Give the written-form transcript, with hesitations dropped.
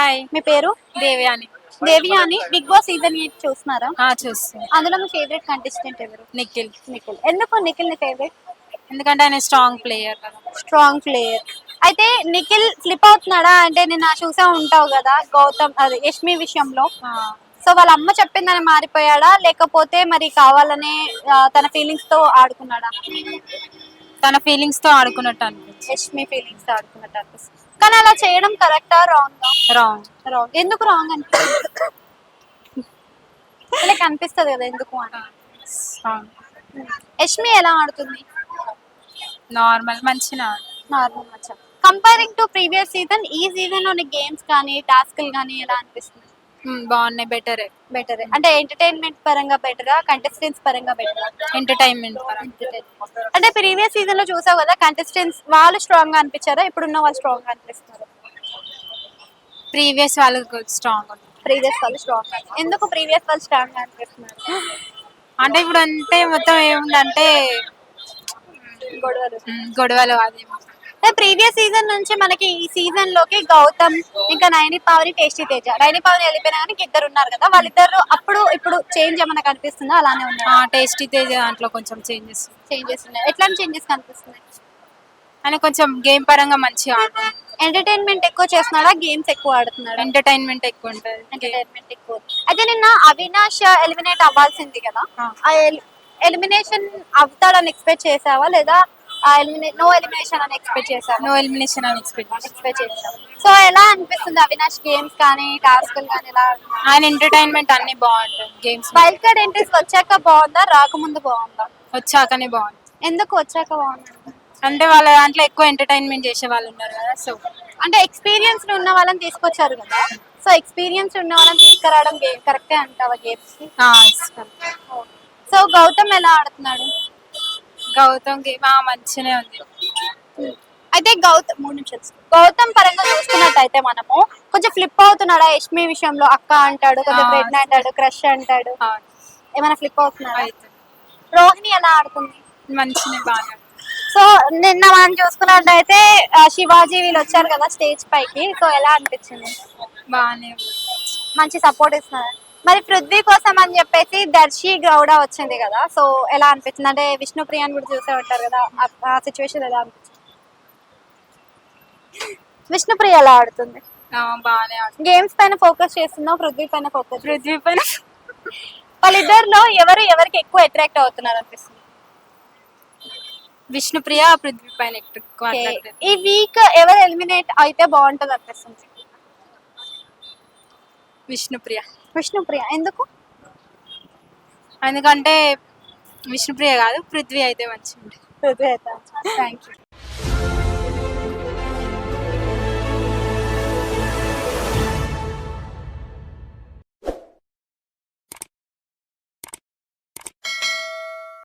Hi. మీ పేరు? Devayani. దేవియాని. Big boss season 8 చూస్తున్నారా? చూస్తాను. అందులో మీ ఫేవరెట్ కంటెస్టెంట్ ఎవరు? నిఖిల్. నిఖిల్. ఎందుకు నిఖిల్ ని ఫేవరెట్? ఎందుకంటే ఆయన స్ట్రాంగ్ ప్లేయర్ కదా. Strong player. అయితే నిఖిల్ ఫ్లిప్ అవుతున్నాడా అంటే నిన్న చూసా ఉంటావు కదా గౌతమ్ అది యష్మి విషయంలో. సో వాళ్ళ అమ్మ చెప్పిందని మారిపోయాడా లేకపోతే మరి కావాలనే తన ఫీలింగ్స్ తో ఆడుకున్నాడా? తన ఫీలింగ్స్ తో ఆడుకున్నట్టు అనిపించింది. యష్మి ఫీలింగ్స్ తో ఆడుకున్నట్టు అనిపిస్తుంది. కానీ అలా చేయడం కరెక్టా రాంగ్? రాంగ్. రాంగ్. ఎందుకు రాంగ్ అనిపిస్తుంది? లైక్ అనిపిస్తుంది కదా ఎందుకు అని. యష్మి ఎలా ఆడుతుంది? నార్మల్ మంచిగా. Normal Maccha. Comparing to previous season ఈ సీజన్ లోని గేమ్స్ కానీ టాస్క్లు కానీ ఎలా అనిపిస్తుంది? బాగున్నాయి. బెటరే. బెటర్ అంటే ఎంటర్టైన్మెంట్ పరంగా బెటరా కంటెస్టెంట్స్ పరంగా బెటరా? ఎంటర్టైన్మెంట్. అంటే ప్రీవియస్ సీజన్ లో చూసావు కదా కంటెస్టెంట్స్ వాళ్ళు స్ట్రాంగ్ గా అనిపించారా ఇప్పుడున్న వాళ్ళు స్ట్రాంగ్ గా అనిపిస్తున్నారు? ప్రీవియస్ వాళ్ళకి స్ట్రాంగ్. ప్రీవియస్ వాళ్ళు స్ట్రాంగ్ ఎందుకు ప్రీవియస్ వాళ్ళు స్ట్రాంగ్ గా అనిపిస్తున్నారు? అంటే ఇప్పుడు అంటే మొత్తం ఏముందంటే గొడవలు. గొడవలు అదేమో. ప్రీవియస్ సీజన్ నుంచి మనకి ఈ సీజన్ లోకి గౌతమ్ ఇంకా నైని పావని టేస్టీ తేజ నైని పావని వెళ్ళిపోయినా కానీ ఇద్దరు ఉన్నారు కదా వాళ్ళిద్దరు అప్పుడు ఇప్పుడు చేంజ్ ఏమైనా కనిపిస్తుందా అలానే ఉన్నారు? టేస్టీ తేజ దాంట్లో కొంచెం చేంజెస్ ఉన్నాయి. ఎట్లాంటి చేంజెస్ కనిపిస్తున్నాయి? ఆయన కొంచెం గేమ్ పరంగా మంచిగా ఆడుతున్నాడు. ఎంటర్టైన్మెంట్ ఎక్కువ చేస్తున్నాడా గేమ్స్ ఎక్కువ ఆడుతున్నాడు? ఎంటర్టైన్మెంట్ ఎక్కువ ఉంటుంది. ఎంటర్టైన్మెంట్ ఎక్కువ. అయితే నిన్న అవినాష్ ఎలిమినేట్ అవ్వాల్సింది కదా ఆ ఎలిమినేషన్ అవుతాడని ఎక్స్పెక్ట్ చేసావా లేదా నో ఎలిమినేషన్ అని ఎక్స్పెక్ట్ చేసావా? నో ఎలిమినేషన్ అని ఎక్స్పెక్ట్ చేసావు. సో ఎలా అనిపిస్తుంది అవినాష్ గేమ్స్ కానీ టాస్క్లు కానీ ఎలా? ఆయన ఎంటర్టైన్మెంట్ అన్ని బాగుంటుంది. గేమ్స్ వైల్డ్ కార్డ్ ఎంట్రీస్ వచ్చాక బాగుందా రాకముందు బాగుందా? వచ్చాకనే బాగుంది. ఎందుకు వచ్చాక బాగుంది? అంటే వాళ్ళ దాంట్లో ఎక్కువ ఎంటర్టైన్మెంట్ చేసే వాళ్ళు ఉన్నారు కదా. సో అంటే ఎక్స్పీరియన్స్ ఉన్న వాళ్ళని తీసుకొచ్చారు కదా సో ఎక్స్పీరియన్స్ ఉన్న వాళ్ళని తీసుకురావడం కరెక్టే అంటావా గేమ్స్ కి? సో గౌతమ్ ఎలా ఆడుతున్నాడు? గౌతమ్ గేమ్ మంచిగానే ఉంది. అయితే గౌతమ్ పరంగా చూసుకున్నట్టయితే మనము కొంచెం ఫ్లిప్ అవుతున్నాడా యష్మి విషయంలో? అక్క అంటాడు, కొంచెం ఫ్రెండ్ అంటాడు, క్రష్ అంటాడు. ఏమైనా ఫ్లిప్ అవుతున్నాడా? రోహిణి ఎలా ఆడుతుంది? మంచిగానే బాగా. సో నిన్న మనం చూసుకున్నట్టయితే శివాజీ వీళ్ళు వచ్చారు కదా స్టేజ్ పైకి. సో ఎలా అనిపించింది? బాగానే. మంచి సపోర్ట్ ఇస్తున్నారు. మరి పృథ్వీ కోసం అని చెప్పేసి దర్శి గౌడ వచ్చింది కదా సో ఎలా అనిపించింది? అంటే విష్ణుప్రియాని కూడా చూసే ఉంటారు కదా ఆ సిచ్యువేషన్ ఎలా అనిపించింది? విష్ణుప్రియ ఎలా ఆడుతుంది? బాగానే. గేమ్స్ పైన ఫోకస్ చేస్తుందా పృథ్వీ పైన ఫోకస్? పృథ్వీ పైన. వాళ్ళిద్దరిలో ఎవరికి ఎక్కువ అట్రాక్ట్ అవుతున్నారు అనిపిస్తుంది? విష్ణుప్రియ పృథ్వీ పైన ఎక్కువ. ఈ వీక్ ఎవరు ఎలిమినేట్ అయితే బాగుంటది అనిపిస్తుంది? విష్ణుప్రియ ఎందుకు? ఎందుకంటే విష్ణుప్రియ కాదు పృథ్వీ అయితే మంచిగా ఉంటుంది. పృథ్వీ అయితే థ్యాంక్ యూ.